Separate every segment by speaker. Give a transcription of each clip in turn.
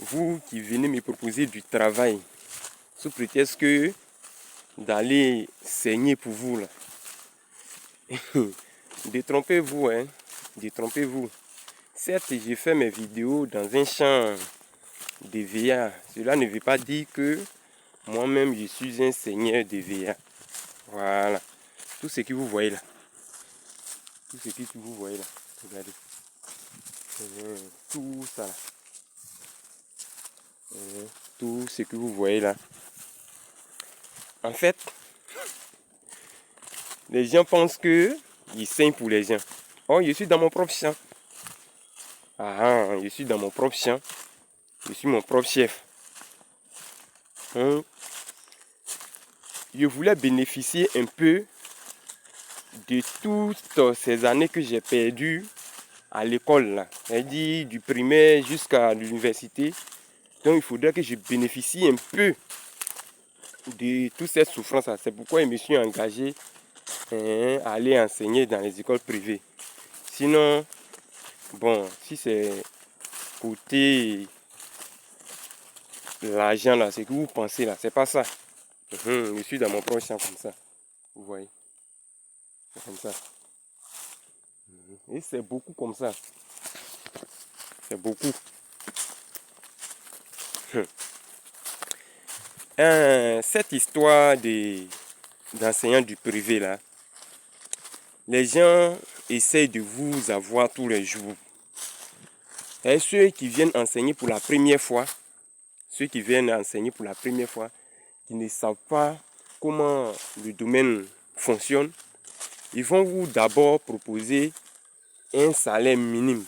Speaker 1: vous qui venez me proposer du travail, sous prétexte que d'aller saigner pour vous là. Détrompez-vous, hein. Détrompez-vous. Certes, j'ai fait mes vidéos dans un champ de VA. Cela ne veut pas dire que moi-même je suis un seigneur de VA. Voilà. Tout ce que vous voyez là. Tout ce que vous voyez là. Regardez. Tout ça là. Tout ce que vous voyez là. En fait, les gens pensent que je saigne pour les gens. Oh, je suis dans mon propre champ. Je suis dans mon propre champ. Je suis mon propre chef. Je voulais bénéficier un peu de toutes ces années que j'ai perdues à l'école. C'est-à-dire du primaire jusqu'à l'université. Donc il faudrait que je bénéficie un peu de toutes ces souffrances. C'est pourquoi je me suis engagé à aller enseigner dans les écoles privées. Sinon, bon, si c'est côté l'argent là, c'est que vous pensez là, c'est pas ça. Je suis dans mon proche champ comme ça. Vous voyez. C'est comme ça. Et c'est beaucoup comme ça. C'est beaucoup. Cette histoire d'enseignants du privé là, les gens essayent de vous avoir tous les jours. Et ceux qui viennent enseigner pour la première fois, qui ne savent pas comment le domaine fonctionne, ils vont vous d'abord proposer un salaire minime.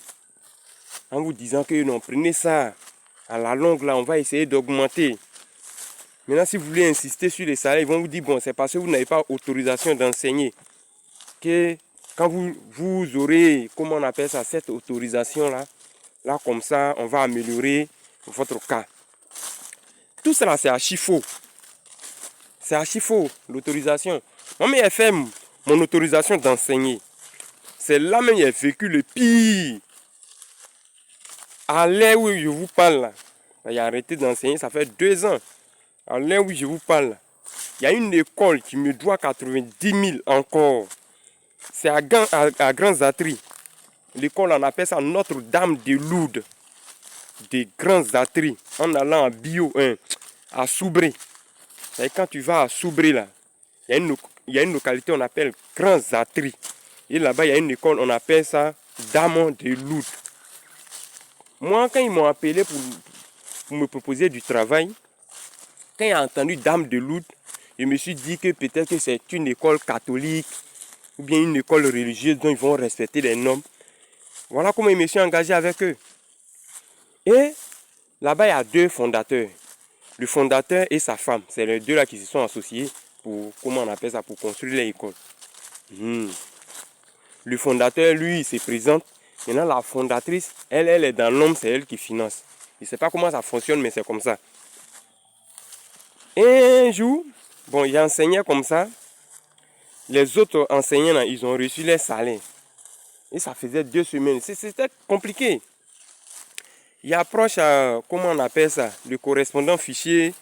Speaker 1: En vous disant que non, prenez ça, à la longue là, on va essayer d'augmenter. Maintenant, si vous voulez insister sur les salaires, ils vont vous dire, bon, c'est parce que vous n'avez pas autorisation d'enseigner. Que quand vous aurez, comment on appelle ça, cette autorisation là, comme ça, on va améliorer votre cas. Tout cela, c'est archi faux. C'est archi faux, l'autorisation. Moi, mais j'ai fait mon autorisation d'enseigner. C'est là même que j'ai vécu le pire. À l'heure où je vous parle, là, j'ai arrêté d'enseigner, ça fait 2 ans. À l'heure où je vous parle, il y a une école qui me doit 90 000 encore. C'est à Grand Zatri. L'école, on appelle ça Notre-Dame de Lourdes. Des Grands Zatri. En allant à Bio 1, à Soubré. Et quand tu vas à Soubré, là, il y a une localité on appelle Grand Zatri. Et là-bas, il y a une école, on appelle ça Damon de Lourdes. Moi, quand ils m'ont appelé pour me proposer du travail, quand j'ai entendu Dame de Lourdes, je me suis dit que peut-être que c'est une école catholique ou bien une école religieuse dont ils vont respecter les normes. Voilà comment je me suis engagé avec eux. Et là-bas, il y a 2 fondateurs. Le fondateur et sa femme. C'est les 2 là qui se sont associés pour, comment on appelle ça, pour construire l'école. Le fondateur, lui, il se présente. Maintenant, la fondatrice, elle est dans l'homme, c'est elle qui finance. Je ne sais pas comment ça fonctionne, mais c'est comme ça. Et un jour, bon, il enseignait comme ça. Les autres enseignants, là, ils ont reçu les salaires. Et ça faisait 2 semaines. C'était compliqué. Il approche, comment on appelle ça, le correspondant fichier.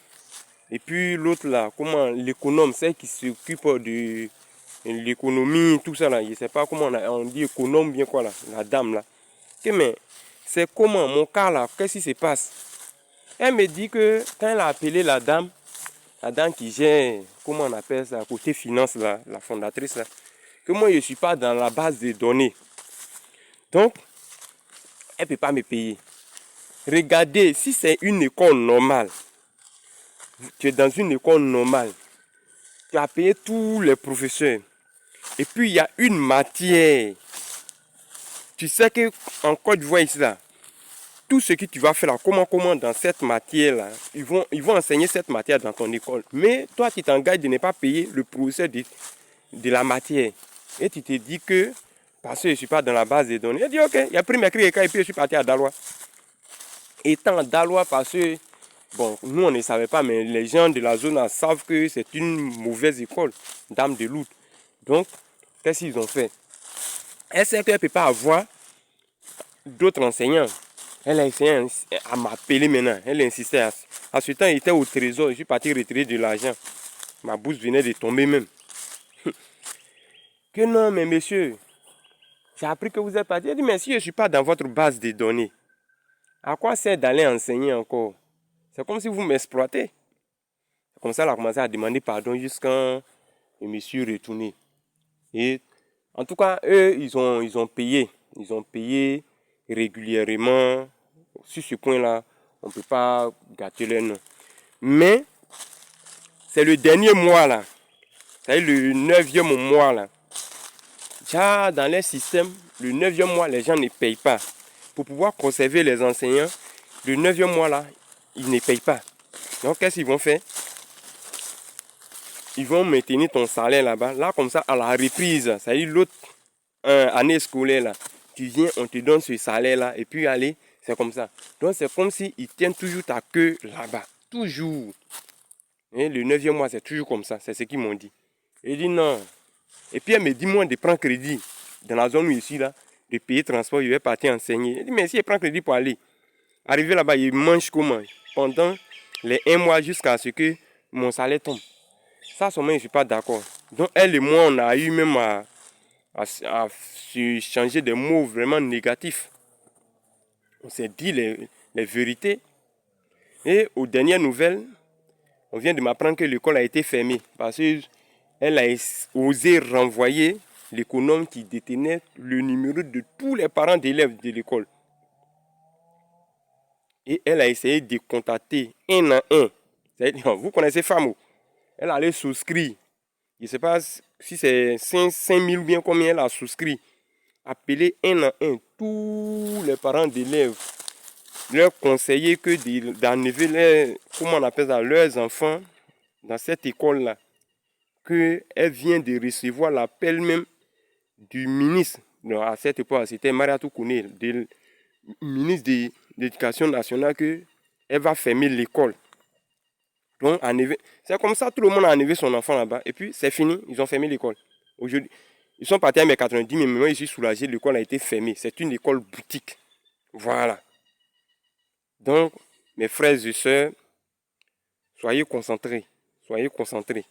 Speaker 1: Et puis l'autre là, comment l'économe, c'est qui s'occupe de l'économie, tout ça là. Je ne sais pas comment on dit économe, bien quoi là, la dame là. Mais c'est comment, mon cas là, qu'est-ce qui se passe? Elle me dit que quand elle a appelé la dame qui gère, comment on appelle ça, côté finance là, la fondatrice là, que moi je ne suis pas dans la base de données. Donc, elle ne peut pas me payer. Regardez, si c'est une école normale, tu es dans une école normale, tu as payé tous les professeurs, et puis il y a une matière. Tu sais qu'en Côte d'Ivoire ici là, tout ce que tu vas faire là, comment dans cette matière là, ils vont enseigner cette matière dans ton école. Mais toi, tu t'engages de ne pas payer le professeur de la matière. Et tu te dis que, parce que je ne suis pas dans la base des données, il dit ok, il a pris mes cris et puis je suis parti à Daloa. Étant à Daloa parce que, bon, nous on ne savait pas, mais les gens de la zone là, savent que c'est une mauvaise école, Dame de Lourdes. Donc, qu'est-ce qu'ils ont fait? Elle sait qu'elle ne peut pas avoir d'autres enseignants. Elle a essayé à m'appeler maintenant. Elle insistait. À ce temps, il était au trésor. Je suis parti retirer de l'argent. Ma bourse venait de tomber même. Que non, mais monsieur, j'ai appris que vous êtes parti. Elle dit, mais si je ne suis pas dans votre base de données, à quoi sert d'aller enseigner encore? C'est comme si vous m'exploitez. Comme ça, elle a commencé à demander pardon jusqu'à je me suis retourné. Et en tout cas, eux, ils ont payé. Ils ont payé régulièrement. Sur ce point-là, on ne peut pas gâter leur nom. Mais, c'est le dernier mois là. C'est le 9e mois là. Déjà, dans les systèmes, le 9e mois, les gens ne payent pas. Pour pouvoir conserver les enseignants, le 9e mois là, ils ne payent pas. Donc, qu'est-ce qu'ils vont faire? Ils vont maintenir ton salaire là-bas. Là, comme ça, à la reprise, c'est-à-dire l'autre année scolaire là, tu viens, on te donne ce salaire là, et puis allez, c'est comme ça. Donc, c'est comme s'ils tiennent toujours ta queue là-bas. Toujours. Et le 9e mois, c'est toujours comme ça. C'est ce qu'ils m'ont dit. Et il dit non. Et puis, elle me dit, moi, de prendre crédit dans la zone où je suis là, de payer transport, je vais partir enseigner. Elle dit, mais si elle prend crédit pour aller, arriver là-bas, il mange comment? Pendant les 1 mois jusqu'à ce que mon salaire tombe. Ça, seulement, je ne suis pas d'accord. Donc, elle et moi, on a eu même à se changer des mots vraiment négatifs. On s'est dit les vérités. Et aux dernières nouvelles, on vient de m'apprendre que l'école a été fermée parce qu'elle a osé renvoyer l'économe qui détenait le numéro de tous les parents d'élèves de l'école. Et elle a essayé de contacter un à un. Vous connaissez FAMO? Elle allait souscrire. Je ne sais pas si c'est 5 000 ou bien combien elle a souscrit. Appeler un à un tous les parents d'élèves. Leur conseiller que d'enlever comment on appelle ça, leurs enfants dans cette école-là. Qu'elle vient de recevoir l'appel même du ministre. Non, à cette époque, c'était Mariatou Kouné, ministre de l'Éducation nationale, qu'elle va fermer l'école. Donc, c'est comme ça, tout le monde a enlevé son enfant là-bas. Et puis, c'est fini, ils ont fermé l'école. Aujourd'hui, ils sont partis à mes 90, mais maintenant, je suis soulagé, l'école a été fermée. C'est une école boutique. Voilà. Donc, mes frères et sœurs, soyez concentrés. Soyez concentrés.